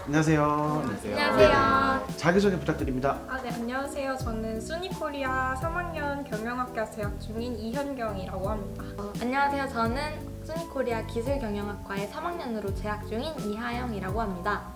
안녕하세요. 안녕하세요. 자기소개 부탁드립니다. 네, 안녕하세요. 저는 수니코리아 3학년 경영학과 재학 중인 이현경이라고 합니다. 안녕하세요. 저는 수니코리아 기술경영학과의 3학년으로 재학 중인 이하영이라고 합니다.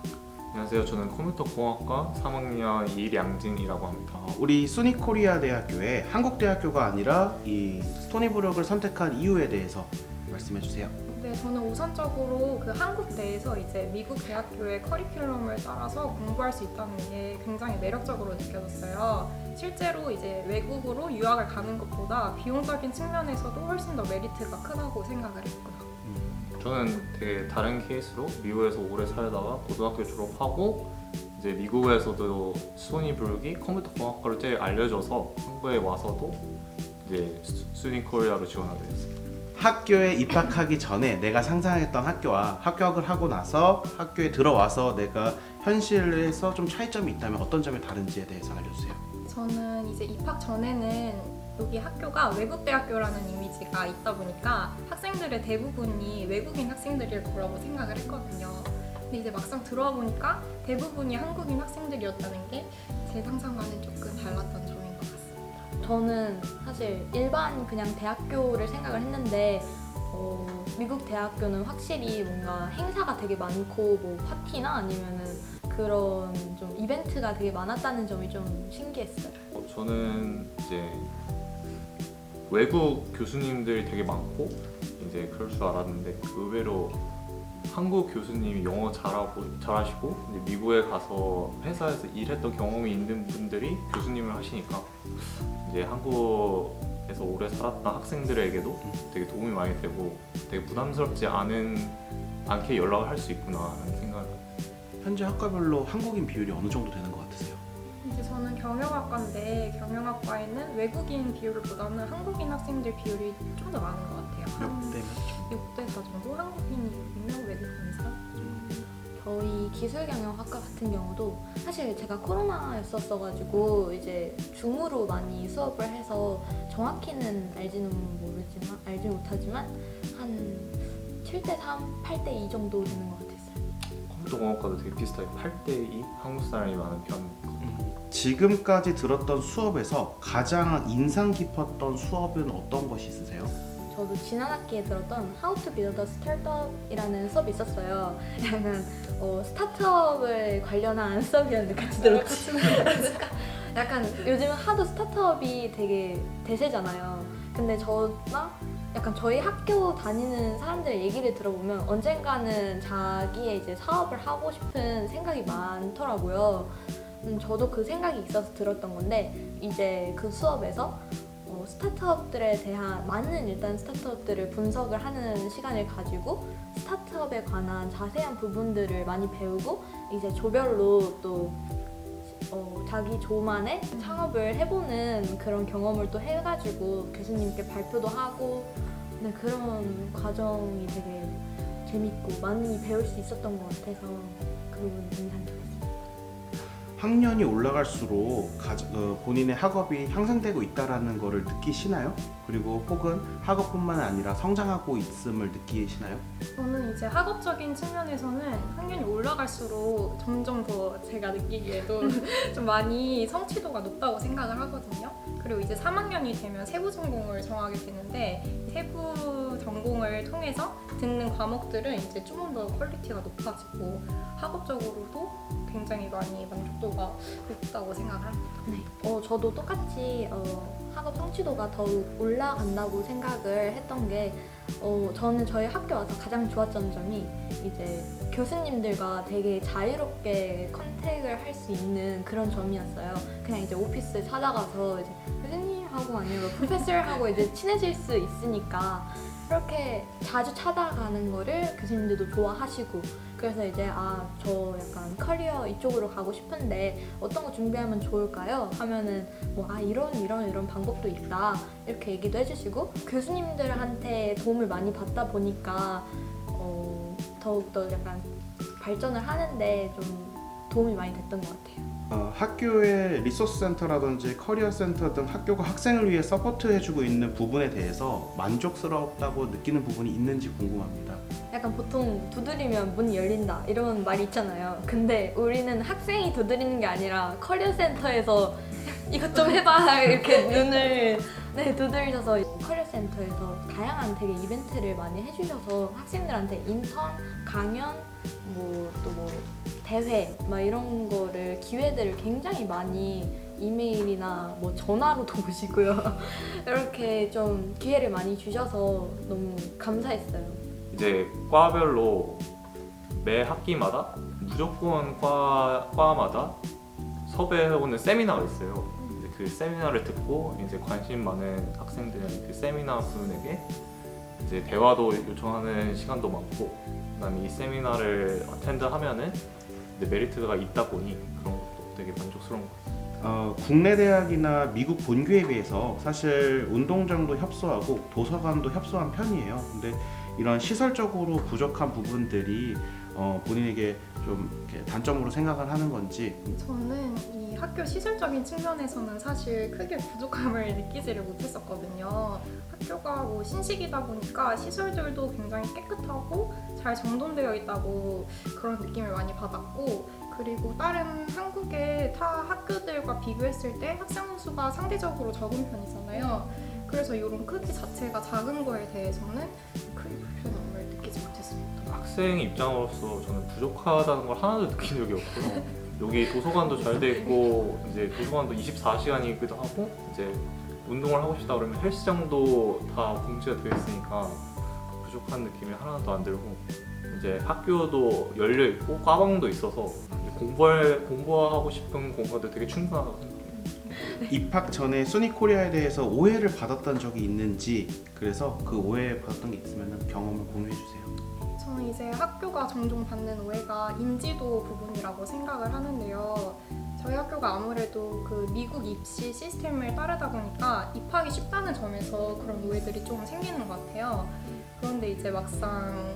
안녕하세요. 저는 컴퓨터공학과 3학년 이량진이라고 합니다. 우리 수니코리아 대학교에 한국대학교가 아니라 이 스토니브룩을 선택한 이유에 대해서 말씀해 주세요. 네, 저는 우선적으로 그 한국 내에서 이제 미국 대학교의 커리큘럼을 따라서 공부할 수 있다는 게 굉장히 매력적으로 느껴졌어요. 실제로 이제 외국으로 유학을 가는 것보다 비용적인 측면에서도 훨씬 더 메리트가 크다고 생각을 했고요. 저는 되게 다른 케이스로 미국에서 오래 살다가 고등학교 졸업하고 이제 미국에서도 스토니브룩이 컴퓨터공학과로 제일 알려져서 한국에 와서도 이제 수니코리아로 지원하게 됐어요. 학교에 입학하기 전에 내가 상상했던 학교와 합격을 하고 나서 학교에 들어와서 내가 현실에서 좀 차이점이 있다면 어떤 점이 다른지에 대해서 알려주세요. 저는 이제 입학 전에는 여기 학교가 외국 대학교라는 이미지가 있다 보니까 학생들의 대부분이 외국인 학생들일 거라고 생각을 했거든요. 근데 이제 막상 들어와 보니까 대부분이 한국인 학생들이었다는 게 제 상상과는 조금 달랐던 점인 것 같습니다. 저는 사실 일반 그냥 대학교를 생각을 했는데 미국 대학교는 확실히 뭔가 행사가 되게 많고 뭐 파티나 아니면은 그런 좀 이벤트가 되게 많았다는 점이 좀 신기했어요. 저는 이제 외국 교수님들이 되게 많고 이제 그럴 줄 알았는데 의외로 한국 교수님이 영어 잘하시고 이제 미국에 가서 회사에서 일했던 경험이 있는 분들이 교수님을 하시니까 이제 한국에서 오래 살았던 학생들에게도 되게 도움이 많이 되고 되게 부담스럽지 않게 연락을 할 수 있구나라는 생각을. 현재 학과별로 한국인 비율이 어느 정도 되는 것 같으세요? 이제 저는 경영학과인데 경영학과에는 외국인 비율보다는 한국인 학생들 비율이 좀 더 많은 것 같아요. 몇 대 몇? 6대 4 정도 한국인이 6명, 외국인이 4. 저희 기술경영학과 같은 경우도 사실 제가 코로나였었어가지고 이제 줌으로 많이 수업을 해서 정확히는 알지 못하지만 한 7대3, 8대2 정도 되는 것 같았어요. 컴퓨터공학과도 되게 비슷하게 8대2 한국 사람이 많은 편이거든요. 지금까지 들었던 수업에서 가장 인상 깊었던 수업은 어떤 것이 있으세요? 저도 지난 학기에 들었던 How to Build a Startup이라는 수업이 있었어요. 약간 스타트업을 관련한 수업이었는데 같이 들었지. 약간 요즘은 하도 스타트업이 되게 대세잖아요. 근데 저나 약간 저희 학교 다니는 사람들 얘기를 들어보면 언젠가는 자기의 이제 사업을 하고 싶은 생각이 많더라고요. 저도 그 생각이 있어서 들었던 건데 이제 그 수업에서 스타트업들에 대한 일단 스타트업들을 분석을 하는 시간을 가지고 스타트업에 관한 자세한 부분들을 많이 배우고 이제 조별로 또 자기 조만의 창업을 해보는 그런 경험을 또 해가지고 교수님께 발표도 하고 그런 과정이 되게 재밌고 많이 배울 수 있었던 것 같아서 그 부분이 인상적이었어요. 학년이 올라갈수록 본인의 학업이 향상되고 있다는 것을 느끼시나요? 그리고 혹은 학업뿐만 아니라 성장하고 있음을 느끼시나요? 저는 이제 학업적인 측면에서는 학년이 올라갈수록 점점 더 제가 느끼기에도 좀 많이 성취도가 높다고 생각을 하거든요. 그리고 이제 3학년이 되면 세부 전공을 정하게 되는데 세부 전공을 통해서 듣는 과목들은 이제 조금 더 퀄리티가 높아지고 학업적으로도 굉장히 많이 만족도가 높다고 생각을 합니다. 네. 저도 똑같이 학업 성취도가 더욱 올라간다고 생각을 했던 게 저는 저희 학교 와서 가장 좋았던 점이 이제 교수님들과 되게 자유롭게 컨택을 할 수 있는 그런 점이었어요. 그냥 이제 오피스에 찾아가서 이제 교수님하고 아니면 프로페서하고 이제 친해질 수 있으니까 이렇게 자주 찾아가는 거를 교수님들도 좋아하시고 그래서 이제 저 약간 커리어 이쪽으로 가고 싶은데 어떤 거 준비하면 좋을까요? 하면은 이런 방법도 있다 이렇게 얘기도 해주시고 교수님들한테 도움을 많이 받다 보니까 더욱더 약간 발전을 하는데 좀 도움이 많이 됐던 것 같아요. 학교의 리소스 센터라든지 커리어 센터 등 학교가 학생을 위해 서포트해주고 있는 부분에 대해서 만족스럽다고 느끼는 부분이 있는지 궁금합니다. 약간 보통 두드리면 문이 열린다 이런 말이 있잖아요. 근데 우리는 학생이 두드리는 게 아니라 커리어 센터에서 이것 좀 해봐 이렇게 눈을 두드리셔서 커리어 센터에서 다양한 되게 이벤트를 많이 해주셔서 학생들한테 인턴, 강연, 또 대회 막 이런 거를 기회들을 굉장히 많이 이메일이나 전화로도 오시고요. 이렇게 좀 기회를 많이 주셔서 너무 감사했어요. 이제 과별로 매 학기마다 무조건 과마다 섭외해오는 세미나가 있어요. 이제 그 세미나를 듣고 이제 관심 많은 학생들은 그 세미나 분에게 이제 대화도 요청하는 시간도 많고, 그다음에 이 세미나를 어텐드하면은 이제 메리트가 있다 보니 그런 것도 되게 만족스러운 것 같아요. 국내 대학이나 미국 본교에 비해서 사실 운동장도 협소하고 도서관도 협소한 편이에요. 근데 이런 시설적으로 부족한 부분들이 본인에게 좀 이렇게 단점으로 생각을 하는 건지. 저는 이 학교 시설적인 측면에서는 사실 크게 부족함을 느끼지를 못했었거든요. 학교가 신식이다 보니까 시설들도 굉장히 깨끗하고 잘 정돈되어 있다고 그런 느낌을 많이 받았고, 그리고 다른 한국의 타 학교들과 비교했을 때 학생 수가 상대적으로 적은 편이잖아요. 그래서 이런 크기 자체가 작은 거에 대해서는 크게 불편함을 느끼지 못했습니다. 학생 입장으로서 저는 부족하다는 걸 하나도 느낀 적이 없고요. 여기 도서관도 잘 돼 있고, 이제 도서관도 24시간이기도 하고, 이제 운동을 하고 싶다 그러면 헬스장도 다 공지가 되어 있으니까 부족한 느낌이 하나도 안 들고, 이제 학교도 열려 있고 과방도 있어서 공부하고 싶은 공부도 되게 충분하다고 생각해요. 입학 전에 수니코리아에 대해서 오해를 받았던 적이 있는지, 그래서 그 오해 받았던 게 있으면 경험을 공유해 주세요. 저는 이제 학교가 종종 받는 오해가 인지도 부분이라고 생각을 하는데요. 저희 학교가 아무래도 그 미국 입시 시스템을 따르다 보니까 입학이 쉽다는 점에서 그런 오해들이 좀 생기는 것 같아요. 그런데 이제 막상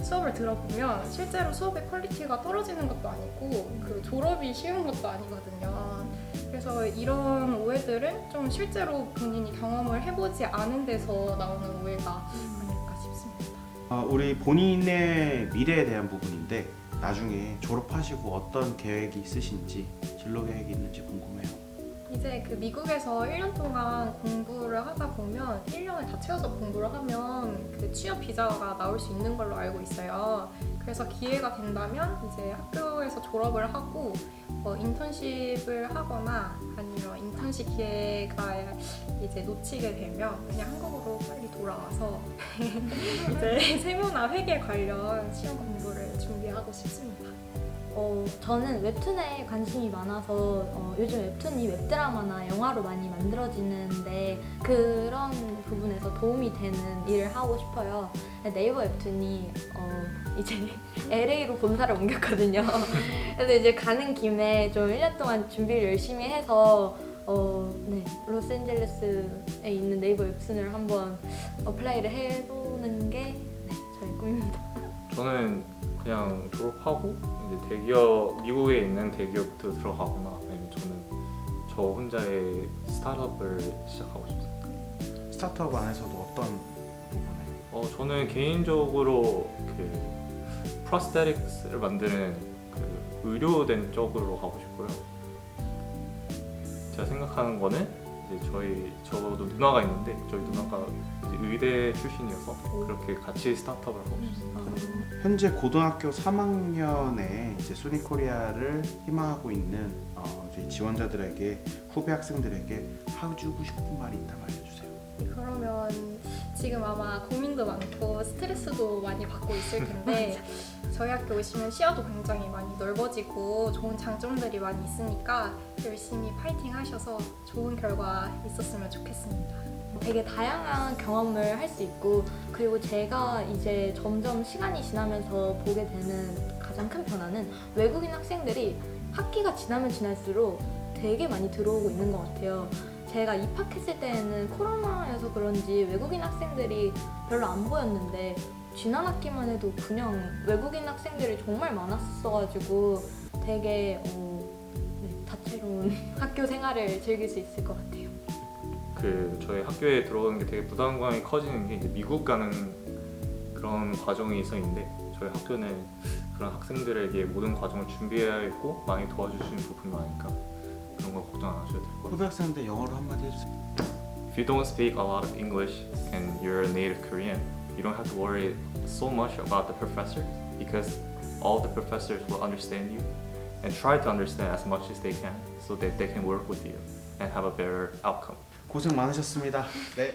수업을 들어보면 실제로 수업의 퀄리티가 떨어지는 것도 아니고 그 졸업이 쉬운 것도 아니거든요. 그래서 이런 오해들은 좀 실제로 본인이 경험을 해보지 않은 데서 나오는 오해가 아닐까 싶습니다. 우리 본인의 미래에 대한 부분인데, 나중에 졸업하시고 어떤 계획이 있으신지, 진로 계획이 있는지 궁금해요. 이제 그 미국에서 1년 동안 공부를 하다 보면 1년을 다 채워서 공부를 하면 그 취업 비자가 나올 수 있는 걸로 알고 있어요. 그래서 기회가 된다면 이제 학교에서 졸업을 하고 인턴십을 하거나 아니면 인턴십 기회가 이제 놓치게 되면 그냥 한국으로 빨리 돌아와서 이제 세무나 회계 관련 시험 공부를 준비하고 싶습니다. 저는 웹툰에 관심이 많아서 요즘 웹툰이 웹드라마나 영화로 많이 만들어지는데 그런 부분에서 도움이 되는 일을 하고 싶어요. 네이버 웹툰이 이제 LA로 본사를 옮겼거든요. 그래서 이제 가는 김에 좀 1년 동안 준비를 열심히 해서 로스앤젤레스에 있는 네이버 웹툰을 한번 어플라이를 해보는 게 저의 꿈입니다. 저는 그냥 졸업하고 이제 미국에 있는 대기업도 들어가거나, 아니면 저는 저 혼자의 스타트업을 시작하고 싶습니다. 스타트업 안에서도 어떤 부분에? 저는 개인적으로 그 프로스테틱스를 만드는 그 의료된 쪽으로 가고 싶고요. 제가 생각하는 거는 이제 저도 누나가 있는데 저희 누나가 이제 의대 출신이어서 그렇게 같이 스타트업을 하고 싶습니다. 현재 고등학교 3학년에 이제 수니코리아를 희망하고 있는 이제 지원자들에게, 후배 학생들에게 해주고 싶은 말이 있다면 알려주세요. 그러면 지금 아마 고민도 많고 스트레스도 많이 받고 있을 텐데 저희 학교 오시면 시야도 굉장히 많이 넓어지고 좋은 장점들이 많이 있으니까 열심히 파이팅 하셔서 좋은 결과 있었으면 좋겠습니다. 되게 다양한 경험을 할 수 있고, 그리고 제가 이제 점점 시간이 지나면서 보게 되는 가장 큰 변화는 외국인 학생들이 학기가 지나면 지날수록 되게 많이 들어오고 있는 것 같아요. 제가 입학했을 때는 코로나여서 그런지 외국인 학생들이 별로 안 보였는데 지난 학기만 해도 그냥 외국인 학생들이 정말 많았어가지고 되게 다채로운 학교 생활을 즐길 수 있을 것 같아요. 그 저희 학교에 들어오는 게 되게 부담감이 커지는 게 이제 미국 가는 그런 과정이 있었는데 저희 학교는 그런 학생들에게 모든 과정을 준비하고 많이 도와줄 수 있는 부분이 많으니까 그런 걸 걱정 안 하셔도 될 것 같아요. 후배 학생한테 영어로 한마디 해주세요. If you don't speak a lot of English and you're a native Korean, you don't have to worry so much about the professors because all the professors will understand you and try to understand as much as they can so that they can work with you and have a better outcome. 고생 많으셨습니다. 네.